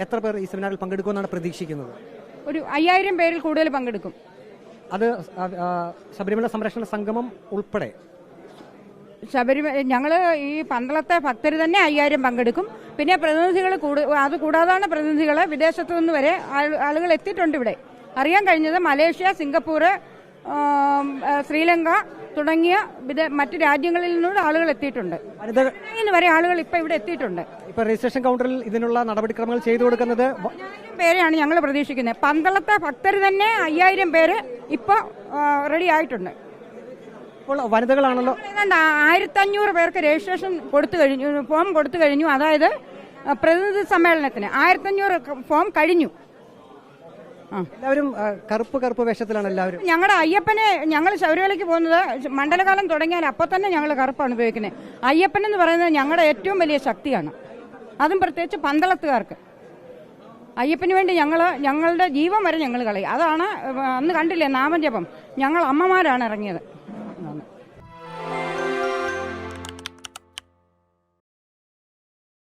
എത്ര പേർ ഈ സെമിനാറിൽ പങ്കെടുക്കുമെന്നാണ് പ്രതീക്ഷിക്കുന്നത്? ഒരു 5000 പേരിൽ കൂടുതൽ പങ്കെടുക്കും. അത് ശബരിമല സംരക്ഷണ സംഗമം ഉൾപ്പെടെ ഞങ്ങള് ഈ പന്തളത്തെ ഭക്തർ തന്നെ 5000 പങ്കെടുക്കും. പിന്നെ പ്രതിനിധികൾ അത് കൂടാതാണ് പ്രതിനിധികൾ വിദേശത്തു നിന്ന് വരെ ആളുകൾ എത്തിയിട്ടുണ്ട്. ഇവിടെ അറിയാൻ കഴിഞ്ഞത് മലേഷ്യ, സിംഗപ്പൂർ, ശ്രീലങ്ക തുടങ്ങിയ മറ്റു രാജ്യങ്ങളിൽ നിന്നുള്ള ആളുകൾ എത്തിയിട്ടുണ്ട്. വരെ ആളുകൾ ഇപ്പൊ ഇവിടെ എത്തിയിട്ടുണ്ട്. ഇപ്പൊ രജിസ്ട്രേഷൻ കൗണ്ടറിൽ ഇതിനുള്ള നടപടിക്രമങ്ങൾ ചെയ്തു കൊടുക്കുന്നത് 1000 പേരെയാണ് ഞങ്ങൾ പ്രതീക്ഷിക്കുന്നത്. പന്തളത്തെ ഭക്തർ തന്നെ 5000 പേര് ഇപ്പൊ റെഡി ആയിട്ടുണ്ട്. ഇപ്പോൾ വനിതകളാണല്ലോ. 1500 പേർക്ക് രജിസ്ട്രേഷൻ കൊടുത്തു കഴിഞ്ഞു, ഫോം കൊടുത്തു കഴിഞ്ഞു. അതായത് പ്രതിനിധി സമ്മേളനത്തിന് 1500 ഫോം കഴിഞ്ഞു. എല്ലാവരും കറുപ്പ് വേഷത്തിലാണ് എല്ലാവരും. ഞങ്ങളുടെ അയ്യപ്പനെ, ഞങ്ങൾ ശബരിമലയ്ക്ക് പോകുന്നത് മണ്ഡലകാലം തുടങ്ങിയാൽ അപ്പൊ തന്നെ ഞങ്ങൾ കറുപ്പാണ് ഉപയോഗിക്കുന്നത്. അയ്യപ്പൻ എന്ന് പറയുന്നത് ഞങ്ങളുടെ ഏറ്റവും വലിയ ശക്തിയാണ്. അതും പ്രത്യേകിച്ച് പന്തളത്തുകാർക്ക്. അയ്യപ്പന് വേണ്ടി ഞങ്ങളുടെ ജീവൻ വരെ ഞങ്ങൾ കളയും. അതാണ് അന്ന് കണ്ടില്ലേ നാമജപം, ഞങ്ങൾ അമ്മമാരാണ് ഇറങ്ങിയത്.